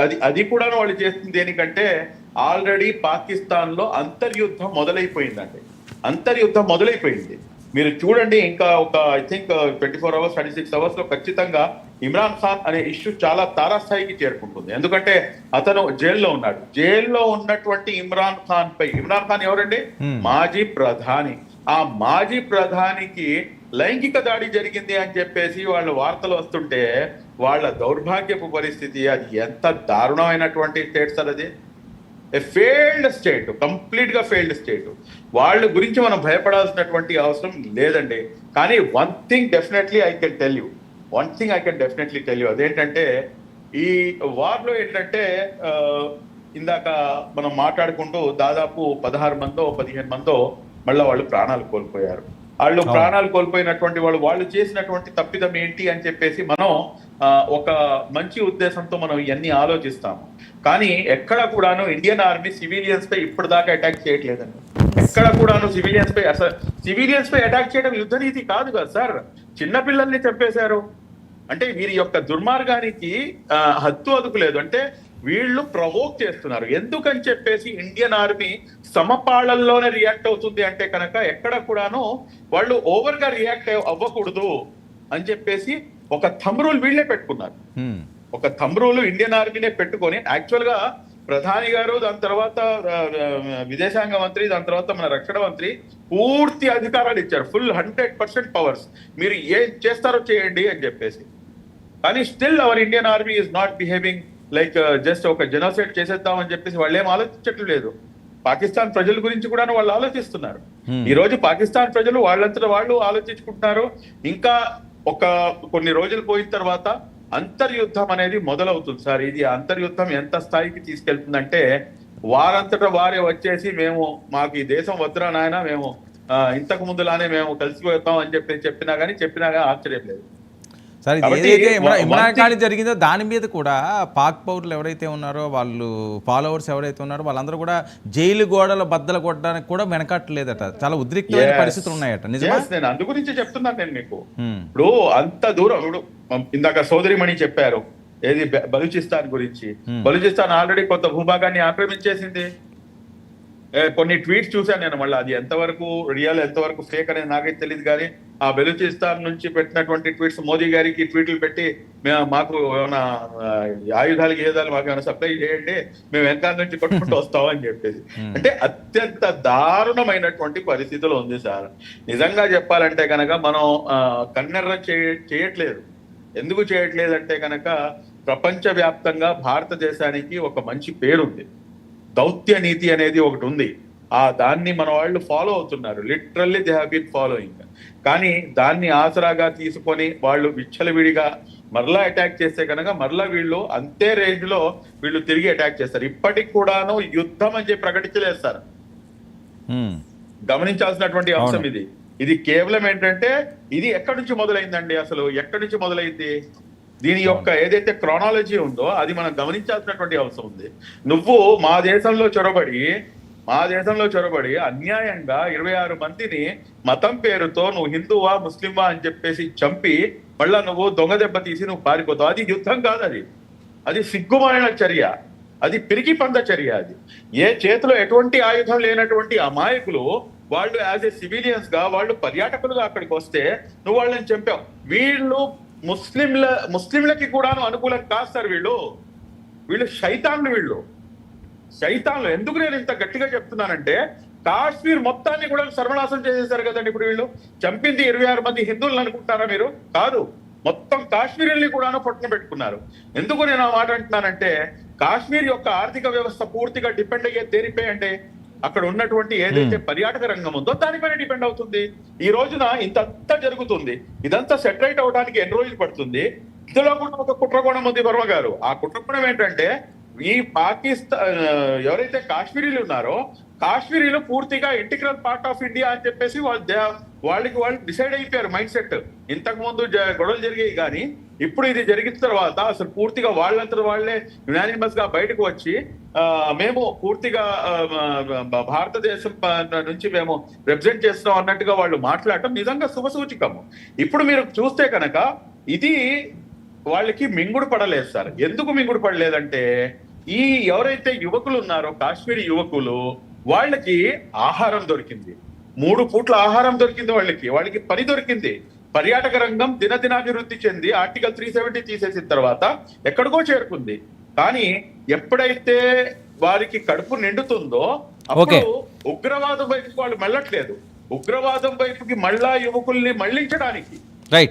అది అది కూడా వాళ్ళు చేస్తుంది దేనికంటే ఆల్రెడీ పాకిస్తాన్ లో అంతర్యుద్ధం మొదలైపోయిందండి. అంతర్యుద్ధం మొదలైపోయింది. మీరు చూడండి, ఇంకా ఒక ఐ థింక్ 24 hours 36 hours లో ఖచ్చితంగా ఇమ్రాన్ ఖాన్ అనే ఇష్యూ చాలా తారాస్థాయికి చేరుకుంటుంది. ఎందుకంటే అతను జైల్లో ఉన్నాడు. జైల్లో ఉన్నటువంటి ఇమ్రాన్ ఖాన్ ఎవరండి? మాజీ ప్రధాని. ఆ మాజీ ప్రధానికి లైంగిక దాడి జరిగింది అని చెప్పేసి వాళ్ళు వార్తలు వస్తుంటే వాళ్ళ దౌర్భాగ్యపు పరిస్థితి, అది ఎంత దారుణమైనటువంటి స్టేట్ సార్ అది. ఫెయిల్డ్ స్టేట్, కంప్లీట్ గా ఫెయిల్డ్ స్టేట్. వాళ్ళ గురించి మనం భయపడాల్సినటువంటి అవసరం లేదండి. కానీ one thing definitely I can tell you, అదేంటంటే ఈ వార్ లో ఏంటంటే ఇందాక మనం మాట్లాడుకుంటూ దాదాపు 16 మందో 15 మందో మళ్ళీ వాళ్ళు ప్రాణాలు కోల్పోయారు. వాళ్ళు ప్రాణాలు కోల్పోయినటువంటి వాళ్ళు చేసినటువంటి తప్పిదం ఏంటి అని చెప్పేసి మనం ఒక మంచి ఉద్దేశంతో మనం ఇవన్నీ ఆలోచిస్తాము. కానీ ఎక్కడ కూడాను ఇండియన్ ఆర్మీ సివిలియన్స్ పై ఇప్పటిదాకా అటాక్ చేయట్లేదండి. ఎక్కడ కూడాను సివిలియన్స్ పై అటాక్ చేయడం యుద్ధ నీతి కాదు కదా సార్. చిన్నపిల్లల్ని చంపేశారు అంటే వీరి యొక్క దుర్మార్గానికి హద్దు అదుపు లేదు. అంటే వీళ్ళు ప్రవోక్ చేస్తున్నారు. ఎందుకని చెప్పేసి ఇండియన్ ఆర్మీ సమపాళల్లోనే రియాక్ట్ అవుతుంది అంటే కనుక ఎక్కడ కూడాను వాళ్ళు ఓవర్ గా రియాక్ట్ అవ్వకూడదు అని చెప్పేసి ఒక థంబ్ రూల్ వీళ్ళే పెట్టుకున్నారు. ఒక థంబ్ రూల్ ఇండియన్ ఆర్మీనే పెట్టుకొని యాక్చువల్ గా ప్రధాని గారు, దాని తర్వాత విదేశాంగ మంత్రి, దాని తర్వాత మన రక్షణ మంత్రి పూర్తి అధికారాలు ఇచ్చారు. Full 100% powers. మీరు ఏం చేస్తారో చేయండి అని చెప్పేసి. కానీ still our Indian army is not behaving like just ఒక జెనోసైడ్ చేసేద్దామని చెప్పేసి వాళ్ళు ఏం ఆలోచించట్లేదు లేదు. పాకిస్తాన్ ప్రజల గురించి కూడా వాళ్ళు ఆలోచిస్తున్నారు. ఈ రోజు పాకిస్తాన్ ప్రజలు వాళ్ళంతటా వాళ్ళు ఆలోచించుకుంటున్నారు. ఇంకా కొన్ని రోజులు పోయిన తర్వాత అంతర్యుద్ధం అనేది మొదలవుతుంది సార్. ఇది అంతర్యుద్ధం ఎంత స్థాయికి తీసుకెళ్తుందంటే వారంతటా వారే వచ్చేసి మాకు ఈ దేశం వద్దురా నాయన, మేము ఇంతకు ముందులానే మేము కలిసిపోతాం అని చెప్పినా కానీ ఆశ్చర్యం లేదు. సరే, ఏదైతే ఇమ్రాన్ ఖాన్ జరిగిందో దాని మీద కూడా పాక్ పౌరులు ఎవరైతే ఉన్నారో, వాళ్ళు ఫాలోవర్స్ ఎవరైతే ఉన్నారో వాళ్ళందరూ కూడా జైలు గోడల బద్దలు కొట్టడానికి కూడా వెనకట్లేదట. చాలా ఉద్రిక్తమైన పరిస్థితులు ఉన్నాయట. నిజమా? నేను అందు గురించి చెప్తున్నాను నేను మీకు. ఇప్పుడు అంత దూరం, ఇప్పుడు ఇందాక సోదరిమణి చెప్పారు ఏది బలూచిస్తాన్ గురించి. బలూచిస్తాన్ ఆల్రెడీ కొంత భూభాగాన్ని ఆక్రమించేసింది. కొన్ని ట్వీట్స్ చూశాను నేను. మళ్ళీ అది ఎంతవరకు రియల్ ఎంతవరకు ఫేక్ అనేది నాకైతే తెలియదు. కానీ ఆ బెలూచిస్తాన్ నుంచి పెట్టినటువంటి ట్వీట్స్, మోదీ గారికి ట్వీట్లు పెట్టి మాకు ఏమైనా ఆయుధాలు మాకు ఏమైనా సప్లై చేయండి, మేము వెనకాల నుంచి కొట్టుకుంటూ వస్తామని చెప్పేసి. అంటే అత్యంత దారుణమైనటువంటి పరిస్థితులు ఉంది సార్. నిజంగా చెప్పాలంటే కనుక మనం కన్నెర్ర చేయట్లేదు. ఎందుకు చేయట్లేదు అంటే కనుక ప్రపంచ వ్యాప్తంగా భారతదేశానికి ఒక మంచి పేరుంది. దౌత్య నీతి అనేది ఒకటి ఉంది. దాన్ని మన వాళ్ళు ఫాలో అవుతున్నారు. Literally they have been following. కానీ దాన్ని ఆసరాగా తీసుకొని వాళ్ళు విచ్చలవిడిగా మరలా అటాక్ చేస్తే కనుక మరలా వీళ్ళు అంతే రేంజ్ లో వీళ్ళు తిరిగి అటాక్ చేస్తారు. ఇప్పటికి కూడాను యుద్ధం అని చెప్పి ప్రకటించలేదు సార్. గమనించాల్సినటువంటి అంశం ఇది. ఇది కేవలం ఏంటంటే ఇది ఎక్కడి నుంచి మొదలైందండి? అసలు ఎక్కడి నుంచి మొదలైంది? దీని యొక్క ఏదైతే క్రానాలజీ ఉందో అది మనం గమనించాల్సినటువంటి అవసరం ఉంది. నువ్వు మా దేశంలో చొరబడి అన్యాయంగా 26 మందిని మతం పేరుతో నువ్వు హిందువా ముస్లింవా అని చెప్పేసి చంపి మళ్ళా నువ్వు దొంగ దెబ్బ తీసి నువ్వు పారిపోతావు. అది యుద్ధం కాదు. అది సిగ్గుమాలిన చర్య. అది పిరికి పంద చర్య. అది ఏ చేతిలో ఎటువంటి ఆయుధం లేనటువంటి అమాయకులు వాళ్ళు యాజ్ ఏ సివిలియన్స్ గా వాళ్ళు పర్యాటకులుగా అక్కడికి వస్తే నువ్వు వాళ్ళని చంపావు. వీళ్ళు ముస్లింలకి కూడాను అనుకూలం కాదు సార్. వీళ్ళు శైతాన్లు. ఎందుకు నేను ఇంత గట్టిగా చెప్తున్నానంటే కాశ్మీర్ మొత్తాన్ని కూడా సర్వనాశనం చేసేసారు కదండి. ఇప్పుడు వీళ్ళు చంపింది 26 మంది హిందువులను అనుకుంటారా మీరు? కాదు, మొత్తం కాశ్మీర్ని కూడాను పట్టున పెట్టుకున్నారు. ఎందుకు నేను ఆ మాట అంటున్నానంటే కాశ్మీర్ యొక్క ఆర్థిక వ్యవస్థ పూర్తిగా డిపెండ్ అయ్యే దేనిపై అంటే అక్కడ ఉన్నటువంటి ఏదైతే పర్యాటక రంగం ఉందో దానిపైన డిపెండ్ అవుతుంది. ఈ రోజున ఇంతంతా జరుగుతుంది. ఇదంతా సెటరైట్ అవడానికి ఎన్ని రోజులు పడుతుంది? ఇందులో కూడా ఒక కుట్రకోణం ఉంది వర్మ గారు. ఆ కుట్రకోణం ఏంటంటే ఈ పాకిస్తాన్ ఎవరైతే కాశ్మీరీలు ఉన్నారో కాశ్మీరీలు పూర్తిగా ఇంటిగ్రల్ పార్ట్ ఆఫ్ ఇండియా అని చెప్పేసి వాళ్ళు డిసైడ్ అయిపోయారు మైండ్ సెట్. ఇంతకు ముందు గొడవలు జరిగాయి కానీ ఇప్పుడు ఇది జరిగిన తర్వాత అసలు పూర్తిగా వాళ్ళంతా వాళ్ళే యునానిమస్ గా బయటకు వచ్చి మేము పూర్తిగా భారతదేశం నుంచి మేము రిప్రజెంట్ చేస్తున్నాం అన్నట్టుగా వాళ్ళు మాట్లాడటం నిజంగా శుభసూచికము. ఇప్పుడు మీరు చూస్తే కనుక ఇది వాళ్ళకి మింగుడు పడలేదు సార్. ఎందుకు మింగుడు పడలేదంటే ఈ ఎవరైతే యువకులు ఉన్నారో కాశ్మీరీ యువకులు, వాళ్ళకి ఆహారం దొరికింది, 3 పూట్ల ఆహారం దొరికింది, వాళ్ళకి పని దొరికింది. పర్యాటక రంగం దినదినాభివృద్ధి చెంది ఆర్టికల్ 370 తీసేసిన తర్వాత ఎక్కడికో చేరుకుంది. కానీ ఎప్పుడైతే వారికి కడుపు నిండుతుందో అప్పుడు ఉగ్రవాదం వైపు వాళ్ళు మళ్ళట్లేదు. ఉగ్రవాదం వైపుకి మళ్ళా యువకుల్ని మళ్లించడానికి రైట్.